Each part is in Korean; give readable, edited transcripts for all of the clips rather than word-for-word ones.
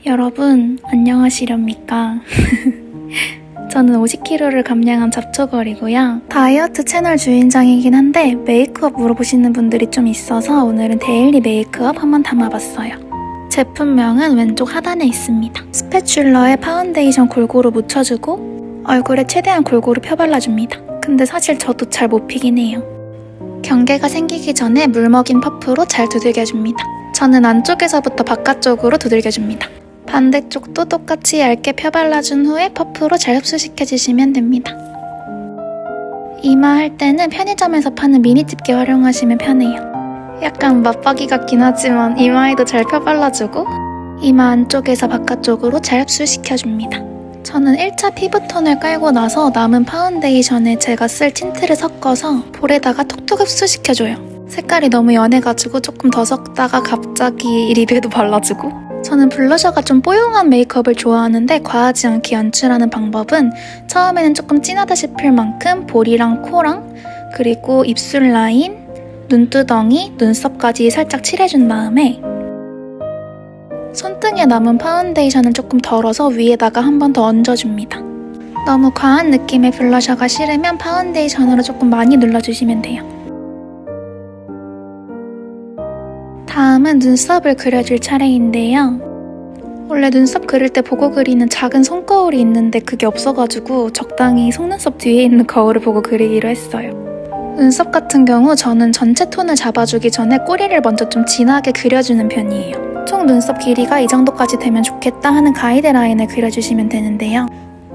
여러분, 안녕하시렵니까? 저는 50kg를 감량한 잡초걸이고요. 다이어트 채널 주인장이긴 한데 메이크업 물어보시는 분들이 좀 있어서 오늘은 데일리 메이크업 한번 담아봤어요. 제품명은 왼쪽 하단에 있습니다. 스패츌러에 파운데이션 골고루 묻혀주고 얼굴에 최대한 골고루 펴발라줍니다. 근데 사실 저도 잘 못 피긴 해요. 경계가 생기기 전에 물 먹인 퍼프로 잘 두들겨줍니다. 저는 안쪽에서부터 바깥쪽으로 두들겨줍니다. 반대쪽도 똑같이 얇게 펴발라준 후에 퍼프로 잘 흡수시켜주시면 됩니다. 이마 할 때는 편의점에서 파는 미니 집게 활용하시면 편해요. 약간 맞박이 같긴 하지만 이마에도 잘 펴발라주고 이마 안쪽에서 바깥쪽으로 잘 흡수시켜줍니다. 저는 1차 피부톤을 깔고 나서 남은 파운데이션에 제가 쓸 틴트를 섞어서 볼에다가 톡톡 흡수시켜줘요. 색깔이 너무 연해가지고 조금 더 섞다가 갑자기 립에도 발라주고. 저는 블러셔가 좀 뽀용한 메이크업을 좋아하는데 과하지 않게 연출하는 방법은 처음에는 조금 진하다 싶을 만큼 볼이랑 코랑 그리고 입술 라인, 눈두덩이, 눈썹까지 살짝 칠해준 다음에 손등에 남은 파운데이션을 조금 덜어서 위에다가 한 번 더 얹어줍니다. 너무 과한 느낌의 블러셔가 싫으면 파운데이션으로 조금 많이 눌러주시면 돼요. 다음은 눈썹을 그려줄 차례인데요. 원래 눈썹 그릴 때 보고 그리는 작은 손거울이 있는데 그게 없어가지고 적당히 속눈썹 뒤에 있는 거울을 보고 그리기로 했어요. 눈썹 같은 경우 저는 전체 톤을 잡아주기 전에 꼬리를 먼저 좀 진하게 그려주는 편이에요. 총 눈썹 길이가 이 정도까지 되면 좋겠다 하는 가이드라인을 그려주시면 되는데요.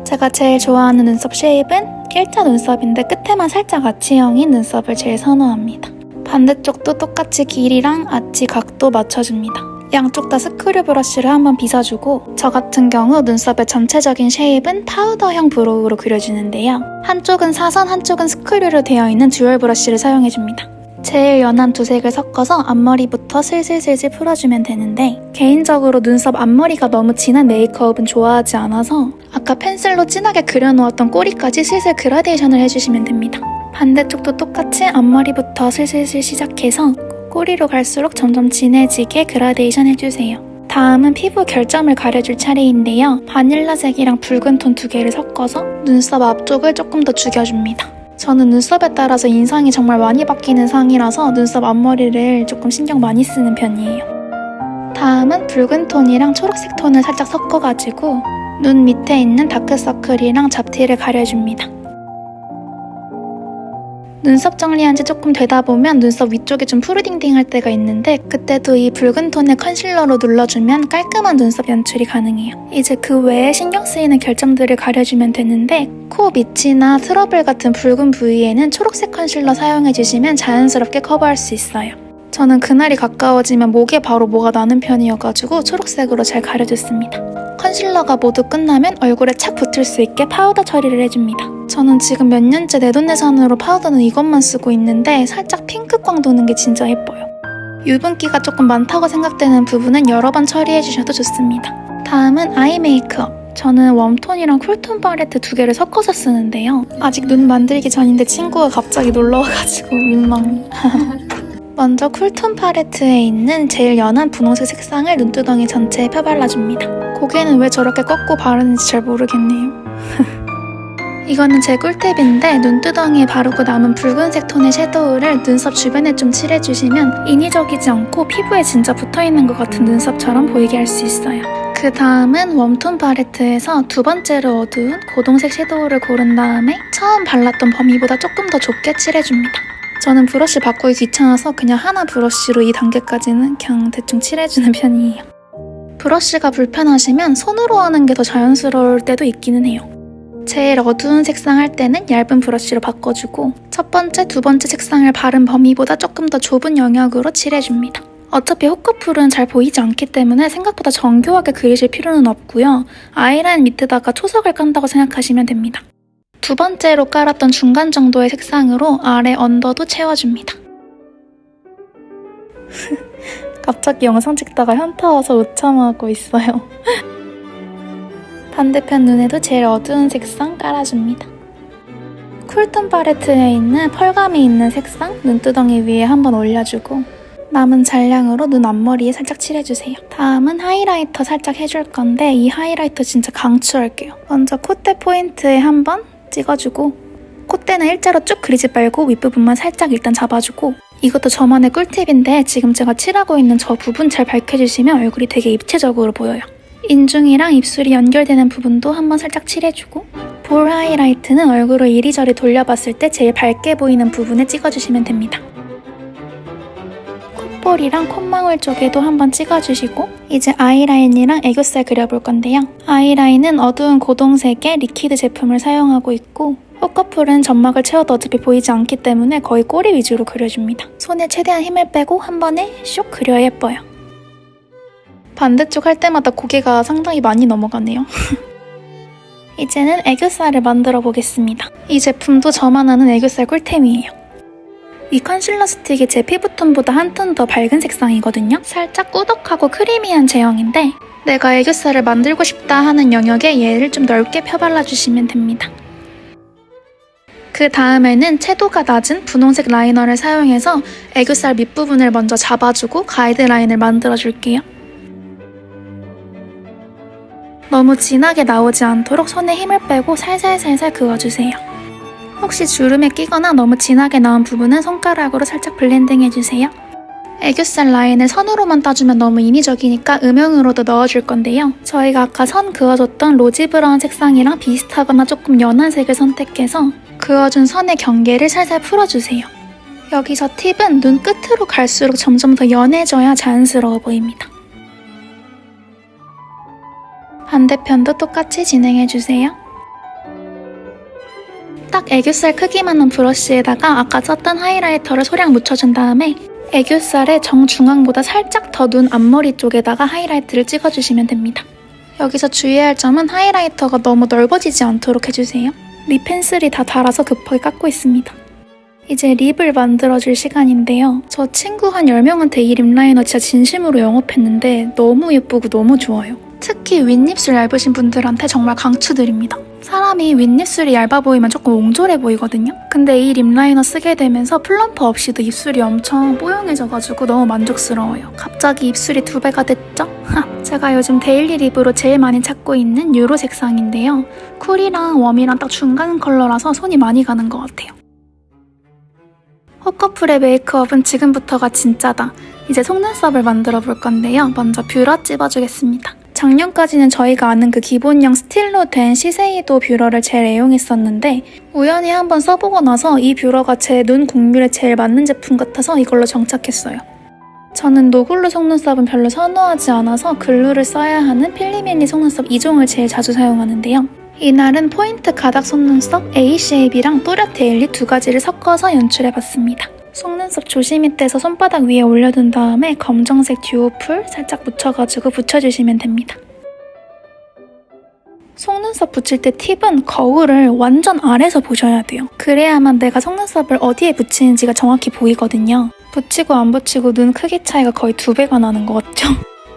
제가 제일 좋아하는 눈썹 쉐입은 일자 눈썹인데 끝에만 살짝 아치형인 눈썹을 제일 선호합니다. 반대쪽도 똑같이 길이랑 아치 각도 맞춰줍니다. 양쪽 다 스크류 브러쉬를 한번 빗어주고 저 같은 경우 눈썹의 전체적인 쉐입은 파우더형 브로우로 그려주는데요. 한쪽은 사선, 한쪽은 스크류로 되어 있는 듀얼 브러쉬를 사용해줍니다. 제일 연한 두 색을 섞어서 앞머리부터 슬슬슬슬 풀어주면 되는데 개인적으로 눈썹 앞머리가 너무 진한 메이크업은 좋아하지 않아서 아까 펜슬로 진하게 그려놓았던 꼬리까지 슬슬 그라데이션을 해주시면 됩니다. 반대쪽도 똑같이 앞머리부터 슬슬슬 시작해서 꼬리로 갈수록 점점 진해지게 그라데이션 해주세요. 다음은 피부 결점을 가려줄 차례인데요. 바닐라색이랑 붉은 톤 두 개를 섞어서 눈썹 앞쪽을 조금 더 죽여줍니다. 저는 눈썹에 따라서 인상이 정말 많이 바뀌는 상이라서 눈썹 앞머리를 조금 신경 많이 쓰는 편이에요. 다음은 붉은 톤이랑 초록색 톤을 살짝 섞어가지고 눈 밑에 있는 다크서클이랑 잡티를 가려줍니다. 눈썹 정리한 지 조금 되다 보면 눈썹 위쪽이 좀 푸르딩딩할 때가 있는데 그때도 이 붉은 톤의 컨실러로 눌러주면 깔끔한 눈썹 연출이 가능해요. 이제 그 외에 신경 쓰이는 결점들을 가려주면 되는데 코 밑이나 트러블 같은 붉은 부위에는 초록색 컨실러 사용해주시면 자연스럽게 커버할 수 있어요. 저는 그날이 가까워지면 목에 바로 뭐가 나는 편이어가지고 초록색으로 잘 가려줬습니다. 컨실러가 모두 끝나면 얼굴에 착 붙을 수 있게 파우더 처리를 해줍니다. 저는 지금 몇 년째 내돈내산으로 파우더는 이것만 쓰고 있는데 살짝 핑크광 도는 게 진짜 예뻐요. 유분기가 조금 많다고 생각되는 부분은 여러 번 처리해주셔도 좋습니다. 다음은 아이 메이크업. 저는 웜톤이랑 쿨톤 팔레트 두 개를 섞어서 쓰는데요. 아직 눈 만들기 전인데 친구가 갑자기 놀러와가지고 민망해. 먼저 쿨톤 팔레트에 있는 제일 연한 분홍색 색상을 눈두덩이 전체에 펴발라줍니다. 고개는 왜 저렇게 꺾고 바르는지 잘 모르겠네요. 이거는 제 꿀팁인데 눈두덩이에 바르고 남은 붉은색 톤의 섀도우를 눈썹 주변에 좀 칠해주시면 인위적이지 않고 피부에 진짜 붙어있는 것 같은 눈썹처럼 보이게 할 수 있어요. 그 다음은 웜톤 팔레트에서 두 번째로 어두운 고동색 섀도우를 고른 다음에 처음 발랐던 범위보다 조금 더 좁게 칠해줍니다. 저는 브러쉬 바꾸기 귀찮아서 그냥 하나 브러쉬로 이 단계까지는 그냥 대충 칠해주는 편이에요. 브러쉬가 불편하시면 손으로 하는 게 더 자연스러울 때도 있기는 해요. 제일 어두운 색상 할 때는 얇은 브러쉬로 바꿔주고 첫 번째, 두 번째 색상을 바른 범위보다 조금 더 좁은 영역으로 칠해줍니다. 어차피 호커풀은 잘 보이지 않기 때문에 생각보다 정교하게 그리실 필요는 없고요. 아이라인 밑에다가 초석을 깐다고 생각하시면 됩니다. 두 번째로 깔았던 중간 정도의 색상으로 아래 언더도 채워줍니다. 갑자기 영상 찍다가 현타 와서 못 참아하고 있어요. 반대편 눈에도 제일 어두운 색상 깔아줍니다. 쿨톤 팔레트에 있는 펄감이 있는 색상 눈두덩이 위에 한번 올려주고 남은 잔량으로 눈 앞머리에 살짝 칠해주세요. 다음은 하이라이터 살짝 해줄 건데 이 하이라이터 진짜 강추할게요. 먼저 콧대 포인트에 한번 찍어주고 콧대는 일자로 쭉 그리지 말고 윗부분만 살짝 일단 잡아주고 이것도 저만의 꿀팁인데 지금 제가 칠하고 있는 저 부분 잘 밝혀주시면 얼굴이 되게 입체적으로 보여요. 인중이랑 입술이 연결되는 부분도 한번 살짝 칠해주고 볼 하이라이트는 얼굴을 이리저리 돌려봤을 때 제일 밝게 보이는 부분에 찍어주시면 됩니다. 콧볼이랑 콧망울 쪽에도 한번 찍어주시고 이제 아이라인이랑 애교살 그려볼 건데요. 아이라인은 어두운 고동색의 리퀴드 제품을 사용하고 있고 콧꺼풀은 점막을 채워도 어차피 보이지 않기 때문에 거의 꼬리 위주로 그려줍니다. 손에 최대한 힘을 빼고 한 번에 쇽 그려야 예뻐요. 반대쪽 할 때마다 고개가 상당히 많이 넘어가네요. 이제는 애교살을 만들어 보겠습니다. 이 제품도 저만 아는 애교살 꿀템이에요. 이 컨실러 스틱이 제 피부톤보다 한 톤 더 밝은 색상이거든요. 살짝 꾸덕하고 크리미한 제형인데 내가 애교살을 만들고 싶다 하는 영역에 얘를 좀 넓게 펴발라주시면 됩니다. 그 다음에는 채도가 낮은 분홍색 라이너를 사용해서 애교살 밑부분을 먼저 잡아주고 가이드라인을 만들어줄게요. 너무 진하게 나오지 않도록 손에 힘을 빼고 살살살살 그어주세요. 혹시 주름에 끼거나 너무 진하게 나온 부분은 손가락으로 살짝 블렌딩 해주세요. 애교살 라인을 선으로만 따주면 너무 인위적이니까 음영으로도 넣어줄 건데요. 저희가 아까 선 그어줬던 로지 브라운 색상이랑 비슷하거나 조금 연한 색을 선택해서 그어준 선의 경계를 살살 풀어주세요. 여기서 팁은 눈 끝으로 갈수록 점점 더 연해져야 자연스러워 보입니다. 반대편도 똑같이 진행해주세요. 딱 애교살 크기만한 브러쉬에다가 아까 썼던 하이라이터를 소량 묻혀준 다음에 애교살의 정중앙보다 살짝 더 눈 앞머리 쪽에다가 하이라이트를 찍어주시면 됩니다. 여기서 주의해야 할 점은 하이라이터가 너무 넓어지지 않도록 해주세요. 립 펜슬이 다 닳아서 급하게 깎고 있습니다. 이제 립을 만들어줄 시간인데요. 저 친구 한 10명한테 이 립 라이너 진짜 진심으로 영업했는데 너무 예쁘고 너무 좋아요. 특히 윗입술 얇으신 분들한테 정말 강추드립니다. 사람이 윗입술이 얇아 보이면 조금 옹졸해 보이거든요. 근데 이 립 라이너 쓰게 되면서 플럼프 없이도 입술이 엄청 뽀용해져가지고 너무 만족스러워요. 갑자기 입술이 2배가 됐죠? 제가 요즘 데일리 립으로 제일 많이 찾고 있는 뉴로 색상인데요. 쿨이랑 웜이랑 딱 중간 컬러라서 손이 많이 가는 것 같아요. 콧커플의 메이크업은 지금부터가 진짜다. 이제 속눈썹을 만들어 볼 건데요. 먼저 뷰러 찝어주겠습니다. 작년까지는 저희가 아는 그 기본형 스틸로 된 시세이도 뷰러를 제일 애용했었는데 우연히 한번 써보고 나서 이 뷰러가 제 눈 곡률에 제일 맞는 제품 같아서 이걸로 정착했어요. 저는 노글루 속눈썹은 별로 선호하지 않아서 글루를 써야 하는 필리밀리 속눈썹 2종을 제일 자주 사용하는데요. 이날은 포인트 가닥 속눈썹 A-쉐입이랑 또렷 데일리 2가지를 섞어서 연출해봤습니다. 속눈썹 조심히 떼서 손바닥 위에 올려둔 다음에 검정색 듀오풀 살짝 묻혀가지고 붙여주시면 됩니다. 속눈썹 붙일 때 팁은 거울을 완전 아래서 보셔야 돼요. 그래야만 내가 속눈썹을 어디에 붙이는지가 정확히 보이거든요. 붙이고 안 붙이고 눈 크기 차이가 거의 2배가 나는 것 같죠?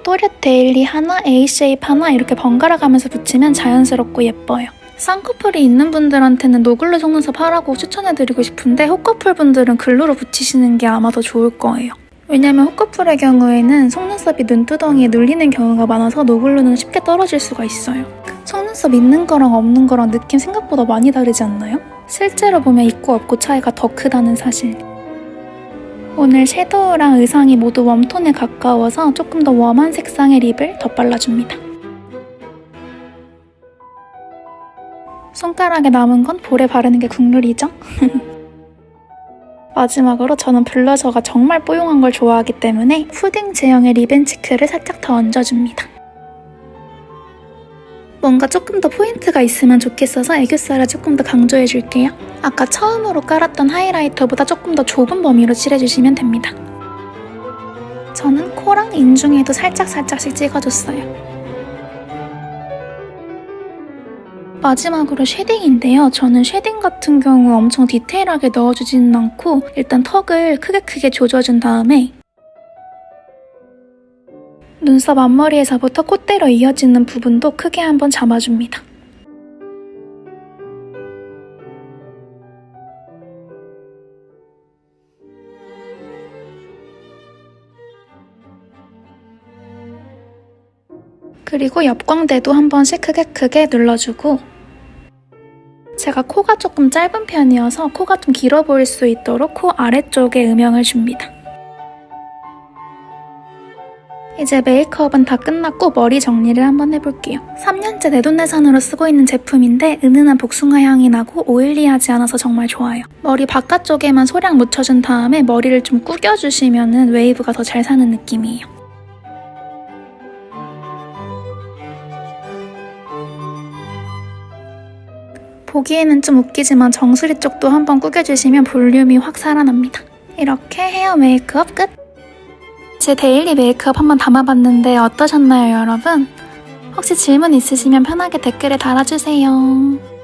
또렷 데일리 하나, A-쉐입 하나 이렇게 번갈아 가면서 붙이면 자연스럽고 예뻐요. 쌍꺼풀이 있는 분들한테는 노글루 속눈썹 하라고 추천해드리고 싶은데 콧꺼풀 분들은 글루로 붙이시는 게 아마 더 좋을 거예요. 왜냐면 콧꺼풀의 경우에는 속눈썹이 눈두덩이에 눌리는 경우가 많아서 노글루는 쉽게 떨어질 수가 있어요. 속눈썹 있는 거랑 없는 거랑 느낌 생각보다 많이 다르지 않나요? 실제로 보면 있고 없고 차이가 더 크다는 사실. 오늘 섀도우랑 의상이 모두 웜톤에 가까워서 조금 더 웜한 색상의 립을 덧발라줍니다. 손가락에 남은 건 볼에 바르는 게 국룰이죠? 마지막으로 저는 블러셔가 정말 뽀용한 걸 좋아하기 때문에 푸딩 제형의 립앤치크를 살짝 더 얹어줍니다. 뭔가 조금 더 포인트가 있으면 좋겠어서 애교살을 조금 더 강조해줄게요. 아까 처음으로 깔았던 하이라이터보다 조금 더 좁은 범위로 칠해주시면 됩니다. 저는 코랑 인중에도 살짝씩 찍어줬어요. 마지막으로 쉐딩인데요. 저는 쉐딩 같은 경우 엄청 디테일하게 넣어주지는 않고 일단 턱을 크게 조져준 다음에 눈썹 앞머리에서부터 콧대로 이어지는 부분도 크게 한번 잡아줍니다. 그리고 옆광대도 한 번씩 크게 눌러주고, 제가 코가 조금 짧은 편이어서 코가 좀 길어 보일 수 있도록 코 아래쪽에 음영을 줍니다. 이제 메이크업은 다 끝났고 머리 정리를 한번 해볼게요. 3년째 내돈내산으로 쓰고 있는 제품인데 은은한 복숭아 향이 나고 오일리하지 않아서 정말 좋아요. 머리 바깥쪽에만 소량 묻혀준 다음에 머리를 좀 구겨주시면 웨이브가 더 잘 사는 느낌이에요. 보기에는 좀 웃기지만 정수리 쪽도 한번 구겨주시면 볼륨이 확 살아납니다. 이렇게 헤어 메이크업 끝! 제 데일리 메이크업 한번 담아봤는데 어떠셨나요, 여러분? 혹시 질문 있으시면 편하게 댓글에 달아주세요.